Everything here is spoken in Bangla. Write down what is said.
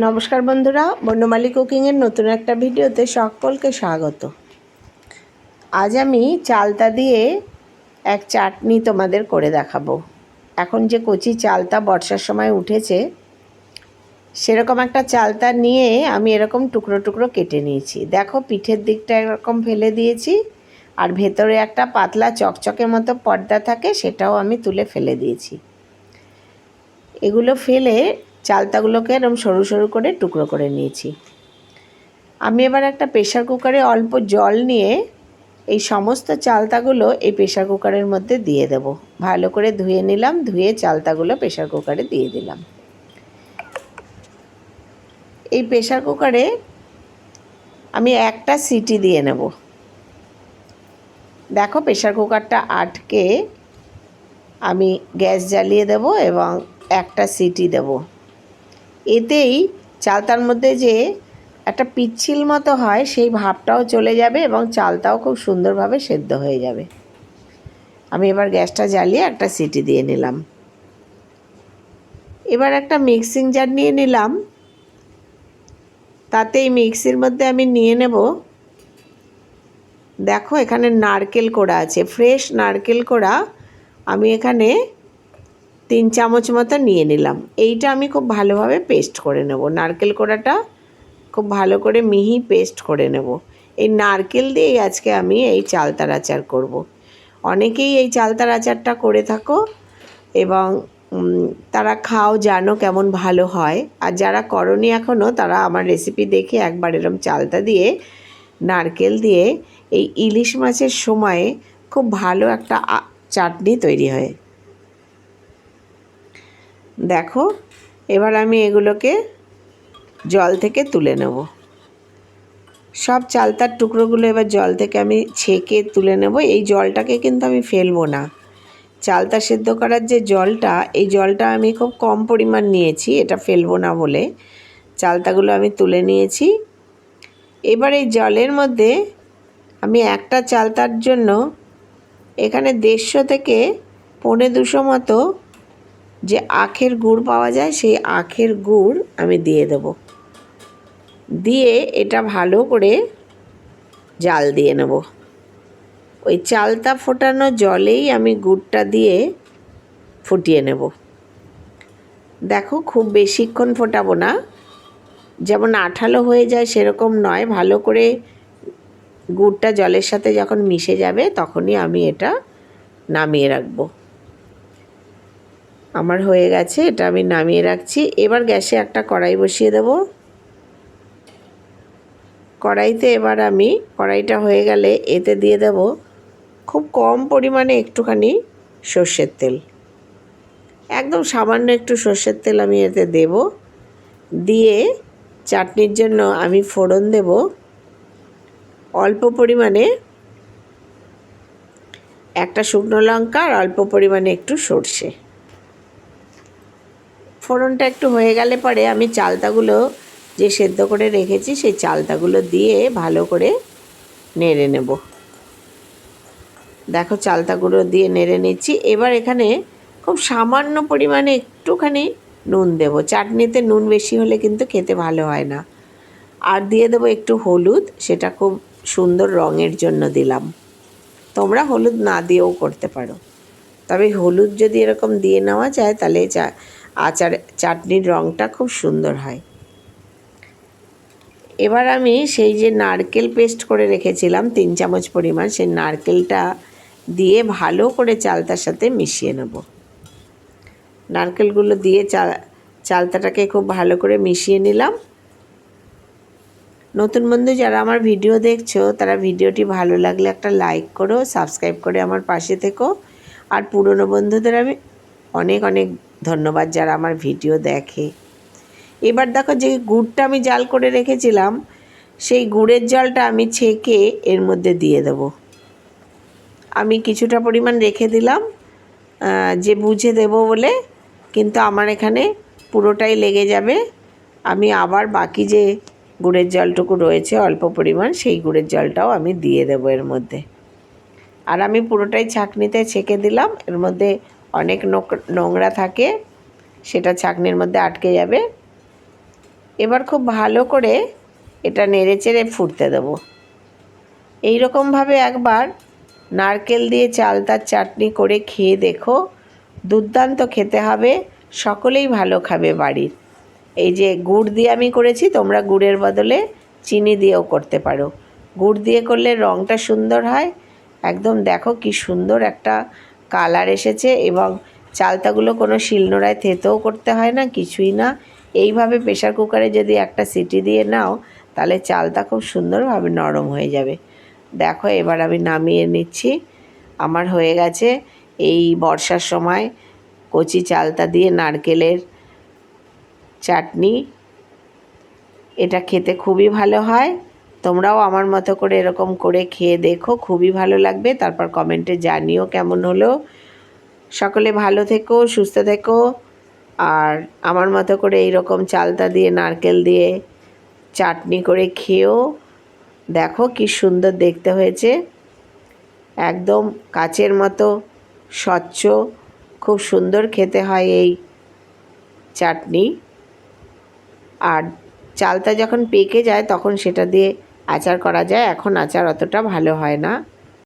নমস্কার বন্ধুরা, বনমালী কুকিংয়ের নতুন একটা ভিডিওতে সকলকে স্বাগত। আজ আমি চালতা দিয়ে এক চাটনি তোমাদের করে দেখাবো। এখন যে কচি চালতা বর্ষার সময় উঠেছে, সেরকম একটা চালতা নিয়ে আমি এরকম টুকরো টুকরো কেটে নিয়েছি। দেখো, পিঠের দিকটা এরকম ফেলে দিয়েছি, আর ভেতরে একটা পাতলা চকচকে মতো পর্দা থাকে, সেটাও আমি তুলে ফেলে দিয়েছি। এগুলো ফেলে চালতাগুলোকে এরকম সরু সরু করে টুকরো করে নিয়েছি। আমি এবার একটা প্রেশার কুকারে অল্প জল নিয়ে এই সমস্ত চালতাগুলো এই প্রেশার কুকারের মধ্যে দিয়ে দেব। ভালো করে ধুয়ে নিলাম, ধুয়ে চালতাগুলো প্রেশার কুকারে দিয়ে দিলাম। এই প্রেশার কুকারে আমি একটা সিটি দিয়ে নেব। দেখো, প্রেশার কুকারটা আটকে আমি গ্যাস জ্বালিয়ে দেব এবং একটা সিটি দেব। এতেই চালতার মধ্যে যে একটা পিচ্ছিল মতো হয়, সেই ভাবটাও চলে যাবে এবং চালটাও খুব সুন্দরভাবে সেদ্ধ হয়ে যাবে। আমি এবার গ্যাসটা জ্বালিয়ে একটা সিটি দিয়ে নিলাম। এবার একটা মিক্সিং জার নিয়ে নিলাম। তাতে এই মিক্সির মধ্যে আমি নিয়ে নেব, দেখো এখানে নারকেল কোড়া আছে, ফ্রেশ নারকেল কোড়া আমি এখানে 3 চামচ মতো নিয়ে নিলাম। এইটা আমি খুব ভালোভাবে পেস্ট করে নেব। নারকেল কোড়াটা খুব ভালো করে মিহি পেস্ট করে নেব। এই নারকেল দিয়েই আজকে আমি এই চালতার আচার করব। অনেকেই এই চালতার আচারটা করে থাকো এবং তারা খাও, জানো কেমন ভালো হয়। আর যারা করনি এখনও, তারা আমার রেসিপি দেখে একবার এরকম চালতা দিয়ে নারকেল দিয়ে এই ইলিশ মাছের সময়ে খুব ভালো একটা চাটনি তৈরি হয়। দেখো, এবার আমি এগুলোকে জল থেকে তুলে নেব। সব চালতার টুকরোগুলো এবার জল থেকে আমি ছেঁকে তুলে নেব। এই জলটাকে কিন্তু আমি ফেলবো না। চালতা সেদ্ধ করার যে জলটা, এই জলটা আমি খুব কম পরিমাণ নিয়েছি, এটা ফেলবো না বলে। চালতাগুলো আমি তুলে নিয়েছি। এবার এই জলের মধ্যে আমি একটা চালতার জন্য এখানে 150 থেকে 250 মতো যে আখের গুড় পাওয়া যায়, সেই আখের গুড় আমি দিয়ে দেব। দিয়ে এটা ভালো করে জাল দিয়ে নেব। ওই চালতা ফোটানো জলেই আমি গুড়টা দিয়ে ফুটিয়ে নেব। দেখো, খুব বেশিক্ষণ ফোটাবো না, যেমন আঠালো হয়ে যায় সেরকম নয়। ভালো করে গুড়টা জলের সাথে যখন মিশে যাবে, তখনই আমি এটা নামিয়ে রাখবো। আমার হয়ে গেছে, এটা আমি নামিয়ে রাখছি। এবার গ্যাসে একটা কড়াই বসিয়ে দেব। কড়াইতে এবার আমি, কড়াইটা হয়ে গেলে এতে দিয়ে দেব খুব কম পরিমাণে একটুখানি সর্ষের তেল। একদম সামান্য একটু সর্ষের তেল আমি এতে দেব। দিয়ে চাটনির জন্য আমি ফোড়ন দেব অল্প পরিমাণে একটা শুকনো লঙ্কা আর অল্প পরিমাণে একটু সর্ষে। ফোড়নটা একটু হয়ে গেলে পরে আমি চালতাগুলো যে সেদ্ধ করে রেখেছি, সেই চালতাগুলো দিয়ে ভালো করে নেড়ে নেব। দেখো, চালতাগুলো দিয়ে নেড়ে নিচ্ছি। এবার এখানে খুব সামান্য পরিমাণে একটুখানি নুন দেব। চাটনিতে নুন বেশি হলে কিন্তু খেতে ভালো হয় না। আর দিয়ে দেবো একটু হলুদ, সেটা খুব সুন্দর রঙের জন্য দিলাম। তোমরা হলুদ না দিয়েও করতে পারো, তবে হলুদ যদি এরকম দিয়ে নেওয়া যায়, তাহলে চাটনির রঙটা খুব সুন্দর হয়। এবার আমি সেই যে নারকেল পেস্ট করে রেখেছিলাম 3 চামচ পরিমাণ, সেই নারকেলটা দিয়ে ভালো করে চালতার সাথে মিশিয়ে নেব। নারকেলগুলো দিয়ে চালতাটাকে খুব ভালো করে মিশিয়ে নিলাম। নতুন বন্ধু যারা আমার ভিডিও দেখছো, তারা ভিডিওটি ভালো লাগলে একটা লাইক করো, সাবস্ক্রাইব করে আমার পাশে থেকো। আর পুরনো বন্ধুদের আমি অনেক অনেক ধন্যবাদ যারা আমার ভিডিও দেখে। এবার দেখো, যে গুড়টা আমি জাল করে রেখেছিলাম, সেই গুড়ের জলটা আমি ছেঁকে এর মধ্যে দিয়ে দেব। আমি কিছুটা পরিমাণ রেখে দিলাম যে বুঝে দেব বলে, কিন্তু আমার এখানে পুরোটাই লেগে যাবে। আমি আবার বাকি যে গুড়ের জলটুকু রয়েছে অল্প পরিমাণ, সেই গুড়ের জলটাও আমি দিয়ে দেবো এর মধ্যে। আর আমি পুরোটাই ছাঁকনিতে ছেঁকে দিলাম। এর মধ্যে অনেক নোংরা থাকে, সেটা ছাঁকনির মধ্যে আটকে যাবে। এবার খুব ভালো করে এটা নেড়েচেড়ে ফুটতে দেবো। এই রকমভাবে একবার নারকেল দিয়ে চালতার চাটনি করে খেয়ে দেখো, দুর্দান্ত খেতে হবে, সকলেই ভালো খাবে বাড়ির। এই যে গুড় দিয়ে আমি করেছি, তোমরা গুড়ের বদলে চিনি দিয়েও করতে পারো। গুড় দিয়ে করলে রঙটা সুন্দর হয়। একদম দেখো কি সুন্দর একটা কালার এসেছে, এবং চালতাগুলো কোনো শিলনোড়ায় থেতেও করতে হয় না, কিছুই না। এইভাবে প্রেশার কুকারে যদি একটা সিটি দিয়ে নাও, তাহলে চালতা খুব সুন্দরভাবে নরম হয়ে যাবে। দেখো এবার আমি নামিয়ে নিচ্ছি। আমার হয়ে গেছে এই বর্ষার সময় কচি চালতা দিয়ে নারকেলের চাটনি। এটা খেতে খুবই ভালো হয়। তোমরাও আমার মতো করে এরকম করে খেয়ে দেখো, খুবই ভালো লাগবে। তারপর কমেন্টে জানিও কেমন হলো। সকলে ভালো থেকো, সুস্থ থেকো, আর আমার মতো করে এইরকম চালতা দিয়ে নারকেল দিয়ে চাটনি করে খেয়েও দেখো কি সুন্দর দেখতে হয়েছে। একদম কাচের মতো স্বচ্ছ, খুব সুন্দর খেতে হয় এই চাটনি। আর চালতা যখন পেকে যায় তখন সেটা দিয়ে আচার করা যায়। এখন আচার অতটা ভালো হয় না।